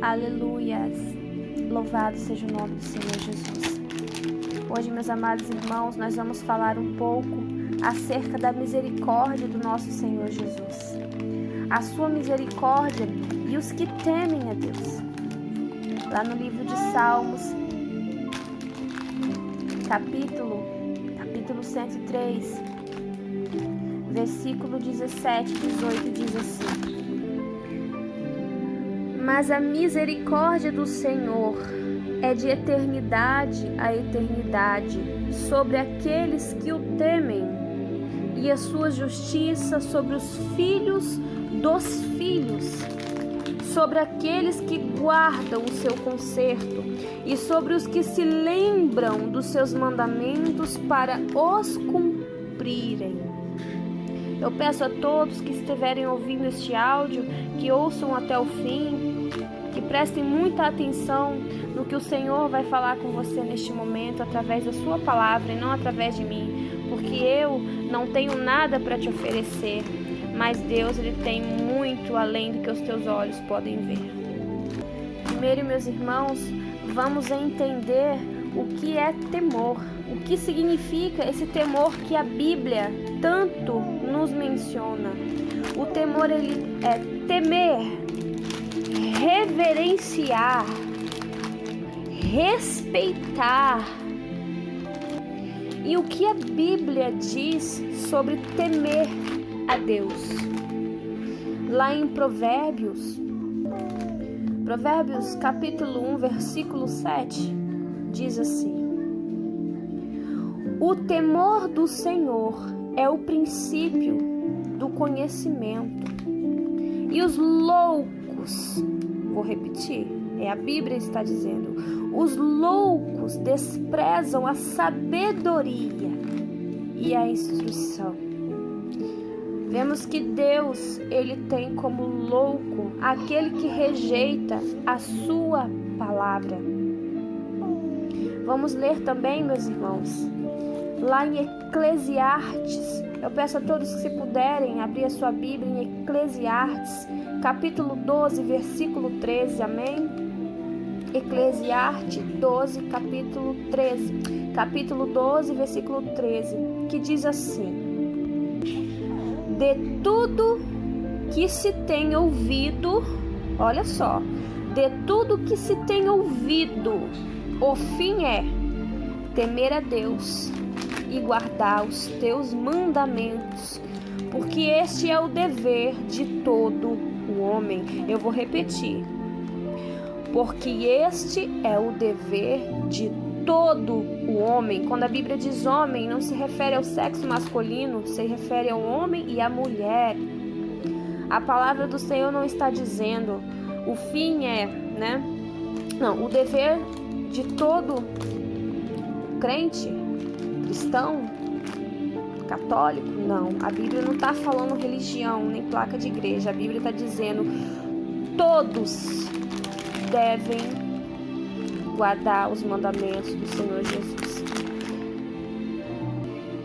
Aleluias! Louvado seja o nome do Senhor Jesus. Hoje, meus amados irmãos, nós vamos falar um pouco acerca da misericórdia do nosso Senhor Jesus. A sua misericórdia e os que temem a Deus. Lá no livro de Salmos, capítulo 103, versículo 17 e 18 diz assim: Mas a misericórdia do Senhor é de eternidade a eternidade sobre aqueles que o temem, e a sua justiça sobre os filhos dos filhos, sobre aqueles que guardam o seu conserto e sobre os que se lembram dos seus mandamentos para os cumprirem. Eu peço a todos que estiverem ouvindo este áudio, que ouçam até o fim, que prestem muita atenção no que o Senhor vai falar com você neste momento, através da sua palavra e não através de mim, porque eu não tenho nada para te oferecer, mas Deus, Ele tem muito além do que os teus olhos podem ver. Primeiro, meus irmãos, vamos entender o que é temor, o que significa esse temor que a Bíblia tanto nos menciona. O temor, ele é temer, reverenciar, respeitar. E o que a Bíblia diz sobre temer a Deus? Lá em Provérbios capítulo 1, versículo 7, diz assim: O temor do Senhor é o princípio do conhecimento, e os loucos, vou repetir, a Bíblia está dizendo, os loucos desprezam a sabedoria e a instrução. Vemos que Deus, Ele tem como louco aquele que rejeita a sua palavra. Vamos ler também, meus irmãos, lá em Eclesiastes. Eu peço a todos que, se puderem, abrir a sua Bíblia em Eclesiastes, capítulo 12, versículo 13, amém? Eclesiastes 12, capítulo 12, versículo 13, que diz assim: De tudo que se tem ouvido, olha só, de tudo que se tem ouvido, o fim é temer a Deus e guardar os teus mandamentos, porque este é o dever de todo o homem. Eu vou repetir. Porque este é o dever de todo o homem. Quando a Bíblia diz homem, não se refere ao sexo masculino, se refere ao homem e à mulher. A palavra do Senhor não está dizendo o fim é, né? Não, o dever de todo crente, cristão, católico, não. A Bíblia não está falando religião, nem placa de igreja. A Bíblia está dizendo todos devem guardar os mandamentos do Senhor Jesus.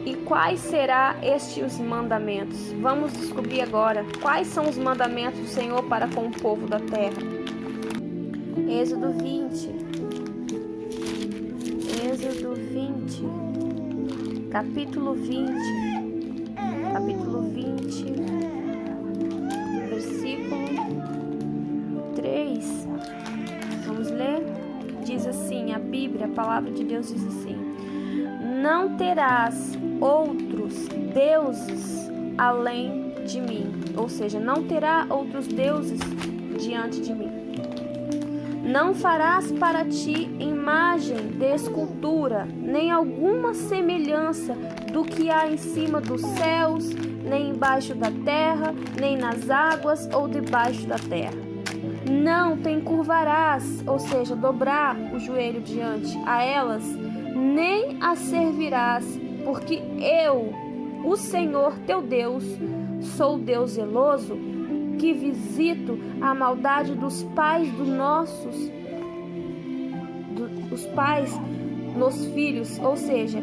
E quais serão estes mandamentos? Vamos descobrir agora quais são os mandamentos do Senhor para com o povo da terra. Êxodo 20, capítulo 20, versículo 3. Vamos ler? Diz assim a Bíblia, a palavra de Deus diz assim: Não terás outros deuses além de mim. Ou seja, não terá outros deuses diante de mim. Não farás para ti imagem de escultura, nem alguma semelhança do que há em cima dos céus, nem embaixo da terra, nem nas águas ou debaixo da terra. Não te encurvarás, ou seja, dobrar o joelho diante a elas, nem as servirás, porque eu, o Senhor teu Deus, sou Deus zeloso, que visito a maldade dos pais os pais nos filhos, ou seja,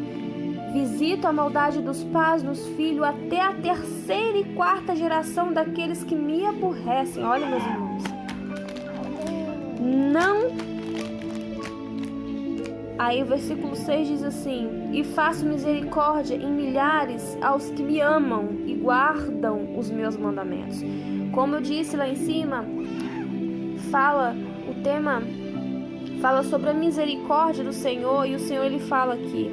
visito a maldade dos pais nos filhos até a terceira e quarta geração daqueles que me aborrecem. Olha, meus irmãos, Aí o versículo 6 diz assim: e faço misericórdia em milhares aos que me amam e guardam os meus mandamentos. Como eu disse lá em cima, o tema fala sobre a misericórdia do Senhor, e o Senhor ele fala que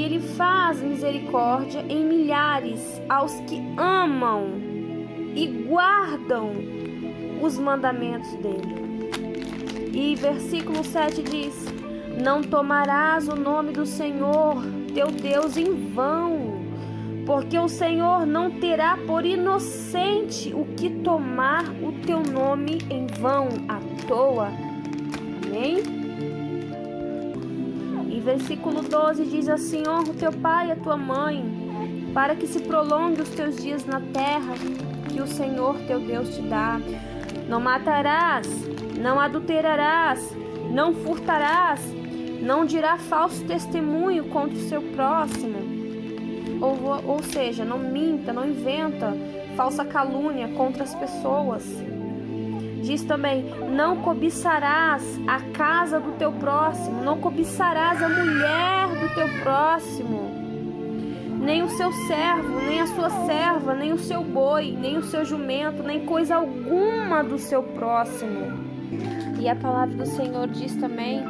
ele faz misericórdia em milhares aos que amam e guardam os mandamentos dele. E versículo 7 diz: não tomarás o nome do Senhor teu Deus em vão, porque o Senhor não terá por inocente o que tomar o teu nome em vão, à toa. Amém? E versículo 12 diz assim: honra o teu pai e a tua mãe, para que se prolongue os teus dias na terra que o Senhor teu Deus te dá. Não matarás, não adulterarás, não furtarás, não dirá falso testemunho contra o seu próximo. Ou seja, não minta, não inventa falsa calúnia contra as pessoas. Diz também: não cobiçarás a casa do teu próximo, não cobiçarás a mulher do teu próximo, nem o seu servo, nem a sua serva, nem o seu boi, nem o seu jumento, nem coisa alguma do seu próximo. E a palavra do Senhor diz também,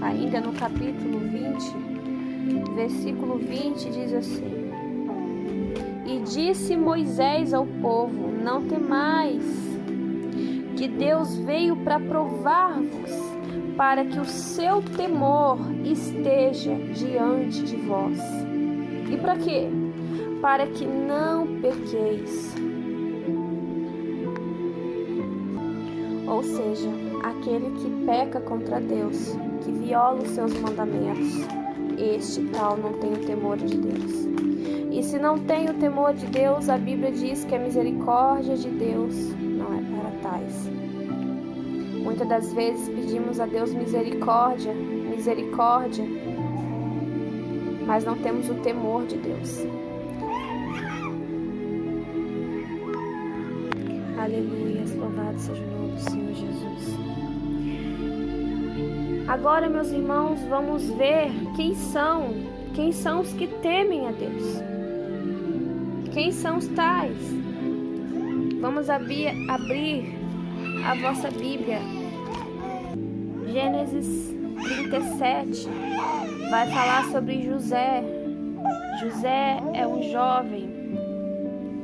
ainda no capítulo 20, versículo 20, diz assim: e disse Moisés ao povo: não temais, que Deus veio para provar-vos, para que o seu temor esteja diante de vós. E para quê? Para que não pequeis. Ou seja, aquele que peca contra Deus, que viola os seus mandamentos, este tal não tem o temor de Deus. E se não tem o temor de Deus, a Bíblia diz que a misericórdia de Deus não é para tais. Muitas das vezes pedimos a Deus misericórdia, misericórdia, mas não temos o temor de Deus. Aleluia, louvado seja o nome do Senhor Jesus. Agora, meus irmãos, vamos ver quem são os que temem a Deus. Quem são os tais? Vamos abrir a vossa Bíblia. Gênesis 37 vai falar sobre José. José é um jovem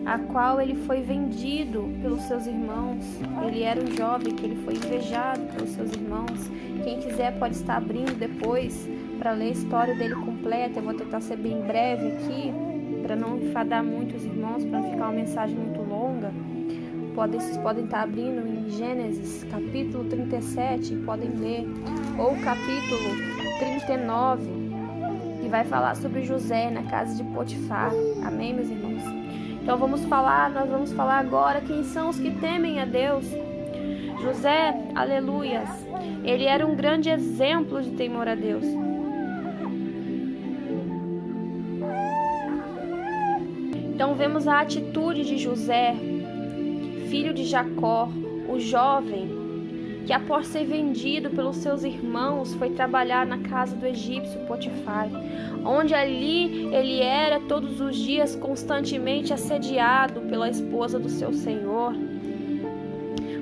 a qual ele foi vendido pelos seus irmãos. Ele era um jovem que ele foi invejado pelos seus irmãos. Quem quiser pode estar abrindo depois para ler a história dele completa. Eu vou tentar ser bem breve aqui, para não enfadar muito os irmãos, para não ficar uma mensagem muito longa. Vocês podem estar abrindo em Gênesis capítulo 37 e podem ler, ou capítulo 39, que vai falar sobre José na casa de Potifar. Amém, meus irmãos? Então nós vamos falar agora quem são os que temem a Deus. José, aleluias, ele era um grande exemplo de temor a Deus. Então vemos a atitude de José, filho de Jacó, o jovem, que após ser vendido pelos seus irmãos, foi trabalhar na casa do egípcio Potifar, onde ali ele era todos os dias constantemente assediado pela esposa do seu senhor.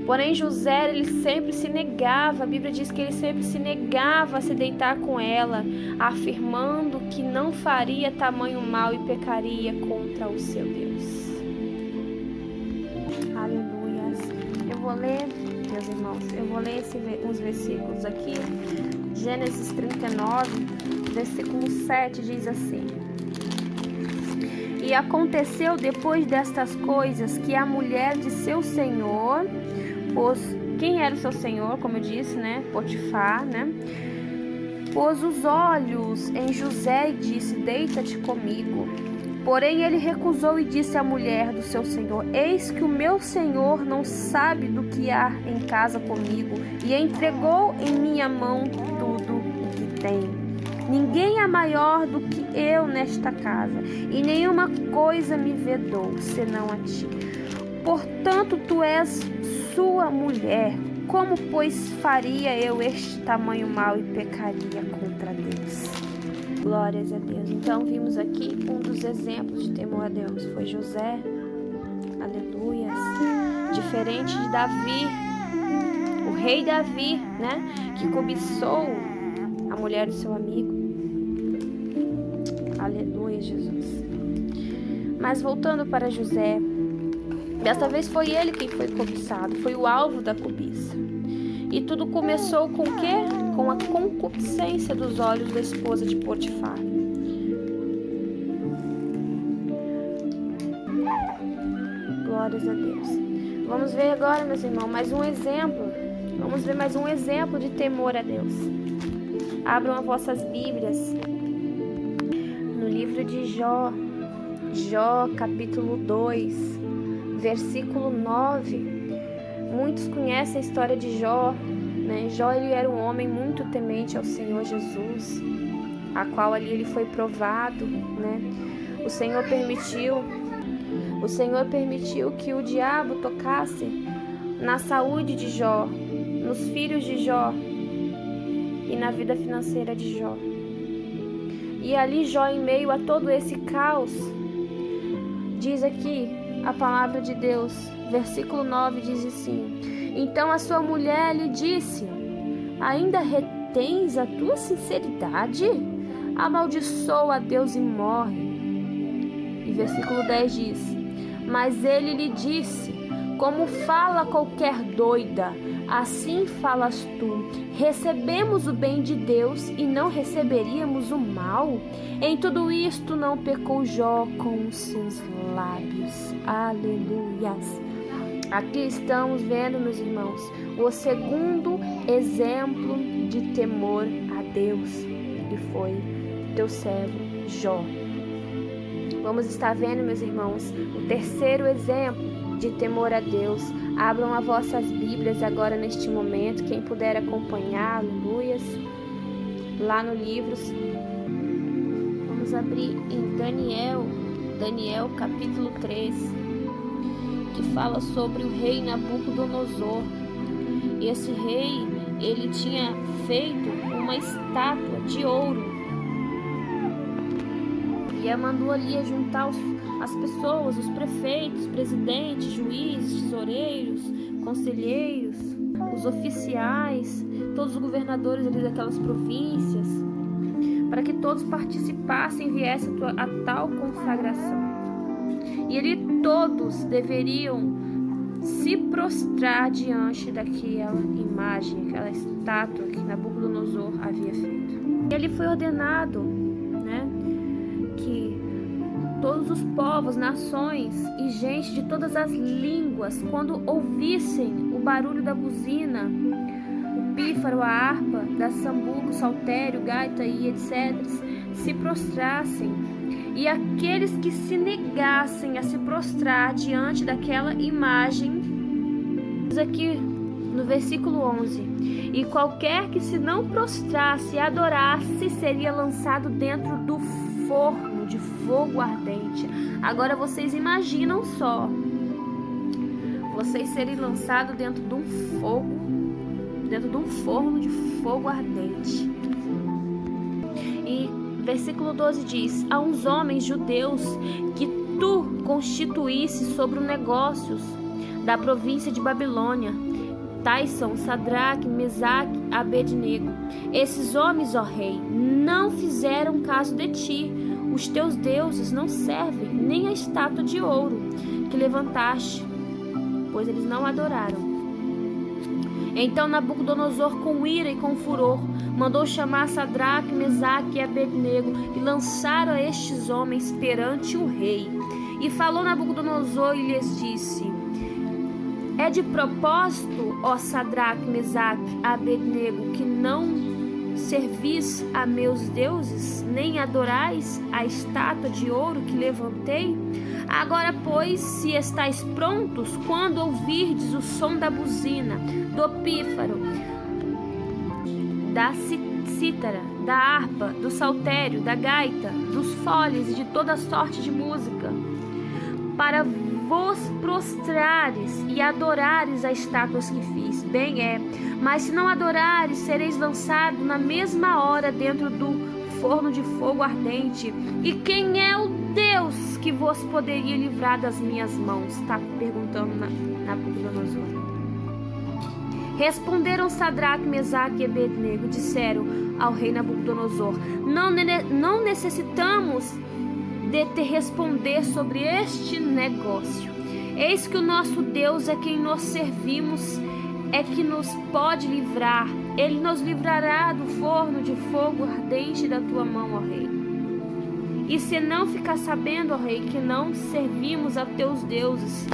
Porém, José, ele sempre se negava, a Bíblia diz que ele sempre se negava a se deitar com ela, afirmando que não faria tamanho mal e pecaria contra o seu Deus. Aleluias. Eu vou ler, meus irmãos, uns versículos aqui. Gênesis 39, versículo 7 diz assim: e aconteceu depois destas coisas que a mulher de seu senhor, quem era o seu senhor, como eu disse, né? Potifar, né? Pôs os olhos em José e disse: deita-te comigo. Porém ele recusou e disse à mulher do seu senhor: eis que o meu senhor não sabe do que há em casa comigo, e entregou em minha mão tudo o que tem. Ninguém é maior do que eu nesta casa, e nenhuma coisa me vedou, senão a ti. Portanto, tu és sua mulher. Como, pois, faria eu este tamanho mal e pecaria contra Deus? Glórias a Deus. Então, vimos aqui um dos exemplos de temor a Deus. Foi José. Aleluias. Diferente de Davi, o rei Davi, né? Que cobiçou a mulher do seu amigo. Aleluia, Jesus. Mas voltando para José, desta vez foi ele quem foi cobiçado, foi o alvo da cobiça. E tudo começou com o quê? Com a concupiscência dos olhos da esposa de Potifar. Glórias a Deus. Vamos ver agora, meus irmãos, mais um exemplo. Vamos ver mais um exemplo de temor a Deus. Abram as vossas Bíblias no livro de Jó. Jó, capítulo 2, versículo 9. Muitos conhecem a história de Jó, né? Jó, ele era um homem muito temente ao Senhor Jesus, a qual ali ele foi provado, né? O Senhor permitiu que o diabo tocasse na saúde de Jó, nos filhos de Jó e na vida financeira de Jó. E ali Jó, em meio a todo esse caos, diz aqui a palavra de Deus, versículo 9 diz assim: então a sua mulher lhe disse: ainda retens a tua sinceridade? Amaldiçoa a Deus e morre. E versículo 10 diz: mas ele lhe disse: como fala qualquer doida, assim falas tu. Recebemos o bem de Deus e não receberíamos o mal? Em tudo isto não pecou Jó com os seus lábios. Aleluias. Aqui estamos vendo, meus irmãos, o segundo exemplo de temor a Deus, que foi teu servo Jó. Vamos estar vendo, meus irmãos, o terceiro exemplo de temor a Deus. Abram as vossas Bíblias agora neste momento, quem puder acompanhar, aleluias, lá no livros. Vamos abrir em Daniel capítulo 3, que fala sobre o rei Nabucodonosor. E esse rei, ele tinha feito uma estátua de ouro e mandou ali juntar as pessoas, os prefeitos, presidentes, juízes, tesoureiros, conselheiros, os oficiais, todos os governadores ali daquelas províncias, para que todos participassem e viessem a tal consagração. E ali todos deveriam se prostrar diante daquela imagem, aquela estátua que Nabucodonosor havia feito. E ele foi ordenado, né, que todos os povos, nações e gente de todas as línguas, quando ouvissem o barulho da buzina, o pífaro, a harpa, da sambuca, o saltério, gaita e etc., se prostrassem. E aqueles que se negassem a se prostrar diante daquela imagem, diz aqui no versículo 11: e qualquer que se não prostrasse e adorasse seria lançado dentro do forno de fogo ardente. Agora vocês imaginam só, vocês serem lançados dentro de um forno de fogo ardente. E versículo 12 diz: a uns homens judeus que tu constituísse sobre os negócios da província de Babilônia, tais são Sadraque, Mesaque, Abednego. Esses homens, ó rei, não fizeram caso de ti. Os teus deuses não servem, nem a estátua de ouro que levantaste, pois eles não adoraram. Então Nabucodonosor, com ira e com furor, mandou chamar Sadraque, Mesaque e Abednego e lançaram a estes homens perante o rei. E falou Nabucodonosor e lhes disse: é de propósito, ó Sadraque, Mesaque, Abednego, que não servis a meus deuses, nem adorais a estátua de ouro que levantei? Agora, pois, se estáis prontos, quando ouvirdes o som da buzina, do pífaro, da cítara, da harpa, do saltério, da gaita, dos foles e de toda sorte de música, para vos prostrares e adorares as estátuas que fiz, bem é, mas se não adorares, sereis lançado na mesma hora dentro do forno de fogo ardente. E quem é o Deus que vos poderia livrar das minhas mãos? Está perguntando Nabucodonosor. Responderam Sadraque, Mesaque e Abednego, disseram ao rei Nabucodonosor: não necessitamos de te responder sobre este negócio. Eis que o nosso Deus é quem nós servimos, é que nos pode livrar. Ele nos livrará do forno de fogo ardente da tua mão, ó rei. E se não ficar sabendo, ó rei, que não servimos a teus deuses,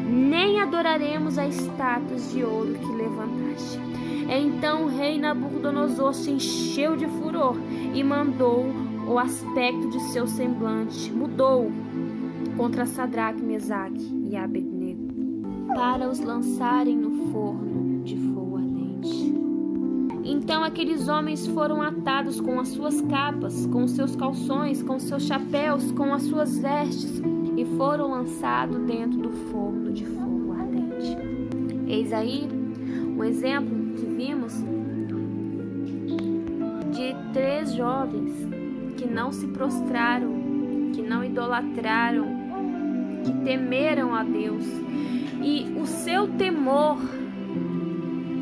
nem adoraremos as estátuas de ouro que levantaste. Então o rei Nabucodonosor se encheu de furor e mandou o aspecto de seu semblante, mudou contra Sadraque, Mesaque e Abednego, para os lançarem no forno de fogo ardente. Então aqueles homens foram atados com as suas capas, com os seus calções, com os seus chapéus, com as suas vestes, e foram lançados dentro do forno de fogo ardente. Eis aí um exemplo que vimos de 3 jovens que não se prostraram, que não idolatraram, que temeram a Deus. E o seu temor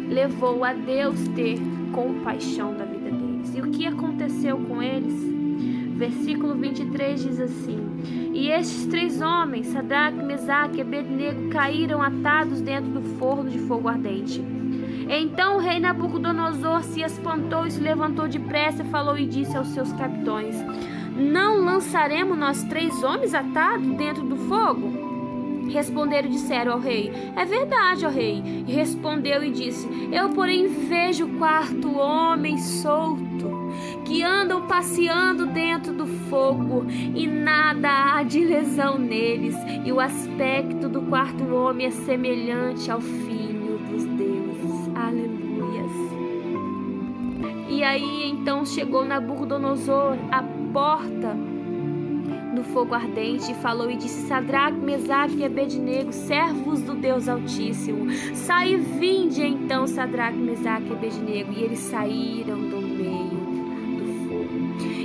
levou a Deus ter compaixão da vida deles. E o que aconteceu com eles? Versículo 23 diz assim: e estes 3 homens, Sadraque, Mesaque e Abednego, caíram atados dentro do forno de fogo ardente. Então o rei Nabucodonosor se espantou e se levantou depressa, falou e disse aos seus capitões: não lançaremos nós 3 homens atados dentro do fogo? Responderam e disseram ao rei: é verdade, ó rei. E respondeu e disse: eu, porém, vejo 4 homens soltos, que andam passeando dentro do fogo, e nada há de lesão neles, e o aspecto do 4º homem é semelhante ao Filho dos deuses. Aleluias. E aí então chegou Nabucodonosor à porta do fogo ardente e falou e disse: Sadraque, Mesaque e Abednego, servos do Deus Altíssimo, sai e vinde. Então Sadraque, Mesaque e Abednego, e eles saíram do meio do fogo.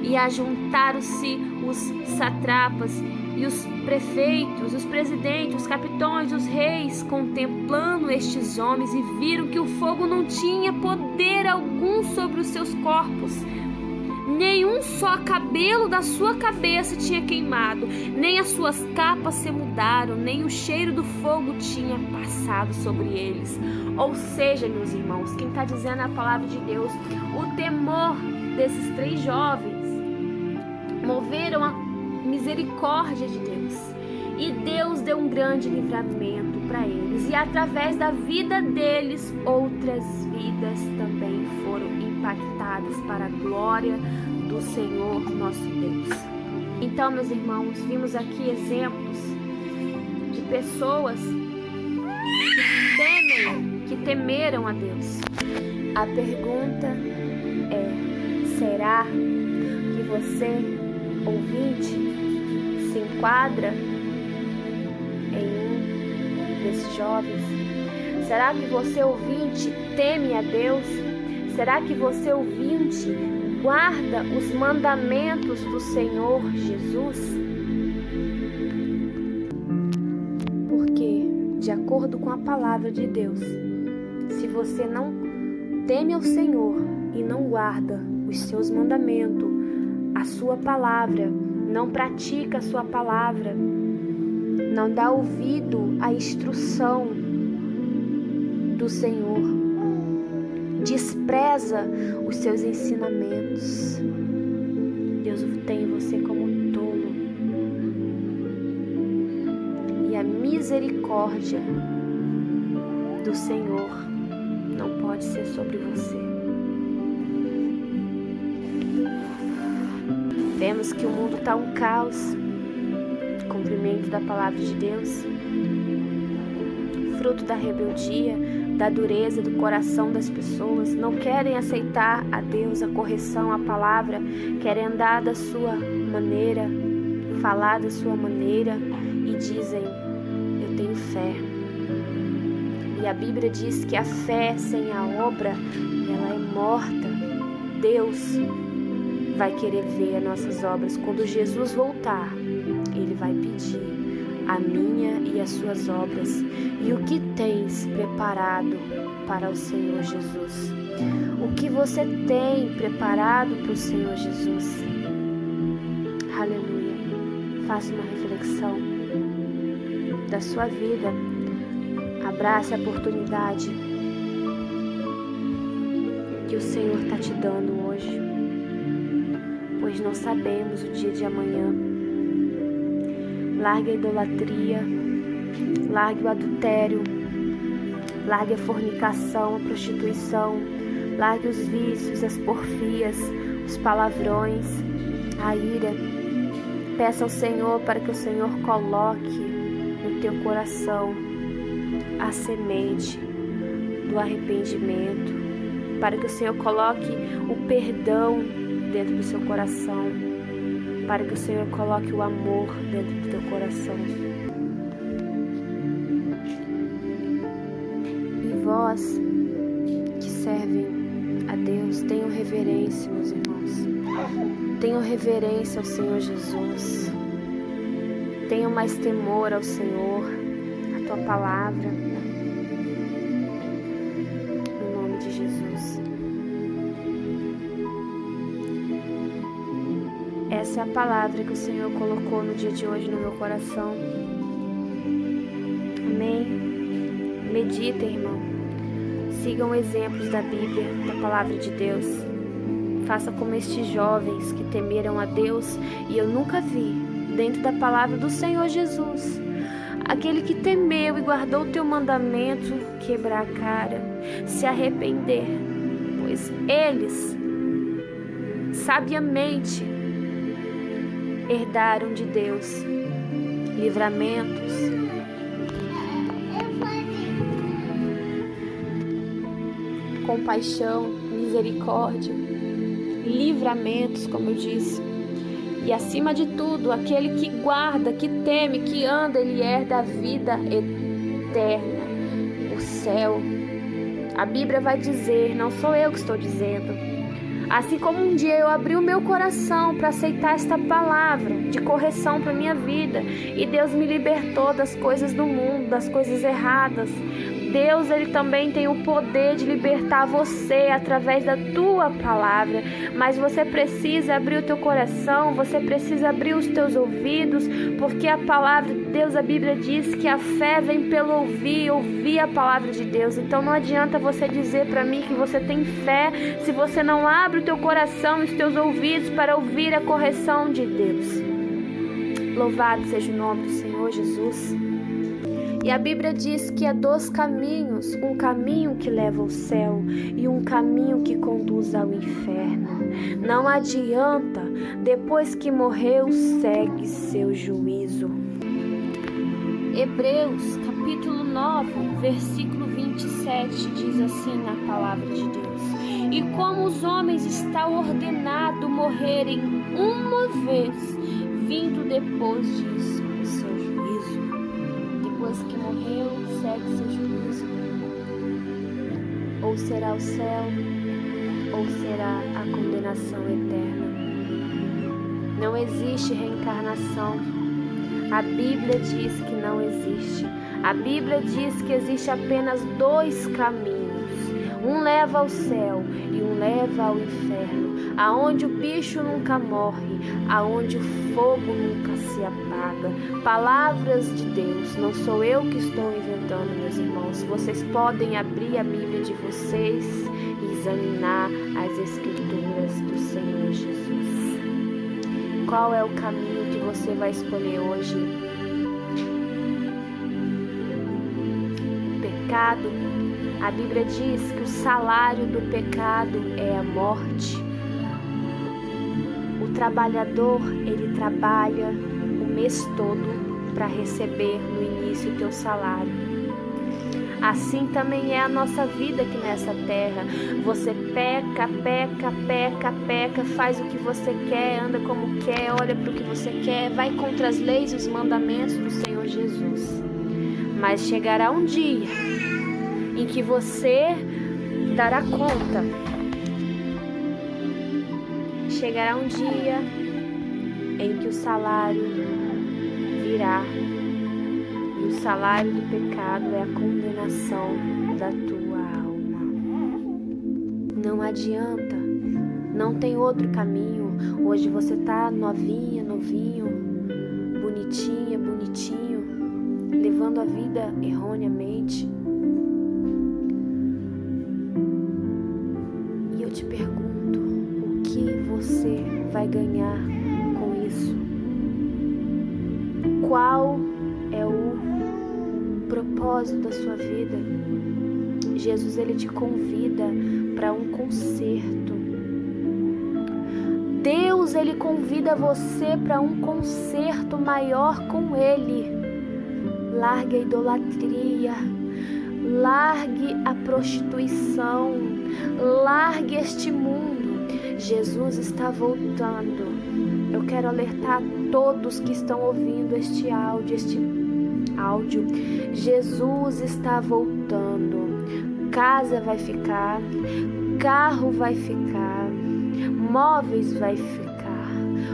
E ajuntaram-se os satrapas e os prefeitos, os presidentes, os capitões, os reis, contemplando estes homens, e viram que o fogo não tinha poder algum sobre os seus corpos. Nenhum só cabelo da sua cabeça tinha queimado, nem as suas capas se mudaram, nem o cheiro do fogo tinha passado sobre eles. Ou seja, meus irmãos, quem está dizendo a palavra de Deus, o temor desses 3 jovens moveram a misericórdia de Deus, e Deus deu um grande livramento para eles, e através da vida deles outras vidas também foram impactadas para a glória do Senhor nosso Deus. Então, meus irmãos, vimos aqui exemplos de pessoas que temeram a Deus. A pergunta é: será que você, ouvinte, se enquadra em um desses jovens? Será que você, ouvinte, teme a Deus? Será que você, ouvinte, guarda os mandamentos do Senhor Jesus? Porque, de acordo com a palavra de Deus, se você não teme ao Senhor e não guarda os seus mandamentos, a sua palavra, não pratica a sua palavra, não dá ouvido à instrução do Senhor, despreza os seus ensinamentos, Deus tem você como tolo, e a misericórdia do Senhor não pode ser sobre você. Vemos que o mundo está um caos, cumprimento da palavra de Deus, fruto da rebeldia, da dureza do coração das pessoas. Não querem aceitar a Deus, a correção, a palavra, querem andar da sua maneira, falar da sua maneira, e dizem: eu tenho fé. E a Bíblia diz que a fé sem a obra, ela é morta. Deus vai querer ver as nossas obras. Quando Jesus voltar, Ele vai pedir a minha e as suas obras. E o que tens preparado para o Senhor Jesus? O que você tem preparado para o Senhor Jesus? Aleluia. Faça uma reflexão da sua vida. Abrace a oportunidade que o Senhor está te dando hoje, pois não sabemos o dia de amanhã. Largue a idolatria, largue o adultério, largue a fornicação, a prostituição, largue os vícios, as porfias, os palavrões, a ira. Peça ao Senhor para que o Senhor coloque no teu coração a semente do arrependimento, para que o Senhor coloque o perdão dentro do seu coração, para que o Senhor coloque o amor dentro do teu coração. E vós que servem a Deus, tenham reverência, meus irmãos. Tenham reverência ao Senhor Jesus. Tenham mais temor ao Senhor, à tua palavra. Em nome de Jesus. Essa é a palavra que o Senhor colocou no dia de hoje no meu coração. Amém? Meditem, irmão. Sigam exemplos da Bíblia, da palavra de Deus. Faça como estes jovens que temeram a Deus e eu nunca vi dentro da palavra do Senhor Jesus aquele que temeu e guardou o teu mandamento, quebrar a cara, se arrepender, pois eles sabiamente herdaram de Deus livramentos, compaixão, misericórdia, livramentos, como eu disse. E acima de tudo, aquele que guarda, que teme, que anda, ele herda a vida eterna, o céu. A Bíblia vai dizer, não sou eu que estou dizendo. Assim como um dia eu abri o meu coração para aceitar esta palavra de correção para minha vida, e Deus me libertou das coisas do mundo, das coisas erradas. Deus, Ele também tem o poder de libertar você através da tua palavra, mas você precisa abrir o teu coração, você precisa abrir os teus ouvidos, porque a palavra de Deus, a Bíblia diz que a fé vem pelo ouvir a palavra de Deus. Então não adianta você dizer para mim que você tem fé se você não abre o teu coração e os teus ouvidos para ouvir a correção de Deus. Louvado seja o nome do Senhor Jesus. E a Bíblia diz que há dois caminhos, um caminho que leva ao céu e um caminho que conduz ao inferno. Não adianta, depois que morreu, segue seu juízo. Hebreus, capítulo 9, versículo 27, diz assim na palavra de Deus: E como os homens está ordenado morrerem uma vez, vindo depois disso o seu juízo. Depois que morreu, segue seu juízo. Ou será o céu, ou será a condenação eterna. Não existe reencarnação. A Bíblia diz que não existe. A Bíblia diz que existe apenas dois caminhos. Um leva ao céu e um leva ao inferno, aonde o bicho nunca morre, aonde o fogo nunca se apaga. Palavras de Deus, não sou eu que estou inventando, meus irmãos. Vocês podem abrir a Bíblia de vocês e examinar as Escrituras do Senhor Jesus. Qual é o caminho que você vai escolher hoje? Pecado? A Bíblia diz que o salário do pecado é a morte. O trabalhador, ele trabalha o mês todo para receber no início o teu salário. Assim também é a nossa vida aqui nessa terra. Você peca, faz o que você quer, anda como quer, olha para o que você quer, vai contra as leis e os mandamentos do Senhor Jesus. mas chegará um dia em que você dará conta. Chegará um dia em que o salário virá. E o salário do pecado é a condenação da tua alma. Não adianta, não tem outro caminho. Hoje você tá novinha, novinho, bonitinha, bonitinho, levando a vida erroneamente. E eu te pergunto, o que você vai ganhar com isso? Qual é o propósito da sua vida? Jesus, ele te convida para um concerto. Deus, ele convida você para um concerto maior com ele. Largue a idolatria, largue a prostituição, largue este mundo. Jesus está voltando. Eu quero alertar todos que estão ouvindo este áudio. Jesus está voltando. Casa vai ficar, carro vai ficar, móveis vai ficar,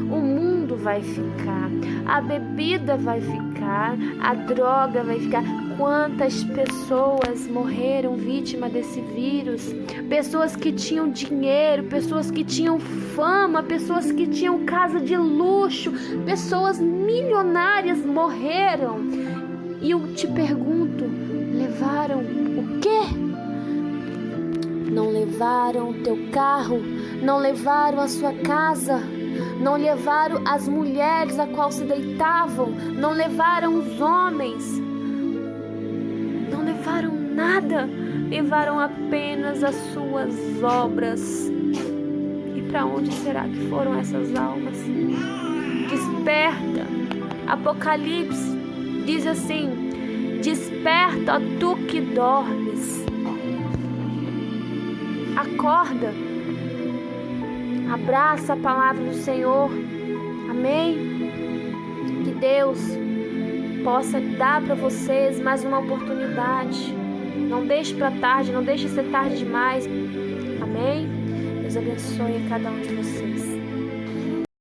o mundo vai ficar, a bebida vai ficar, a droga vai ficar. Quantas pessoas morreram vítima desse vírus? Pessoas que tinham dinheiro, pessoas que tinham fama, pessoas que tinham casa de luxo, pessoas milionárias morreram. E eu te pergunto, levaram o quê? Não levaram o teu carro, não levaram a sua casa, não levaram as mulheres a qual se deitavam, não levaram os homens, não levaram nada, levaram apenas as suas obras. E para onde será que foram essas almas? Desperta. Apocalipse diz assim: desperta, ó tu que dormes. Acorda, abraça a palavra do Senhor, amém? Que Deus possa dar para vocês mais uma oportunidade. Não deixe para tarde, não deixe ser tarde demais, amém? Deus abençoe a cada um de vocês.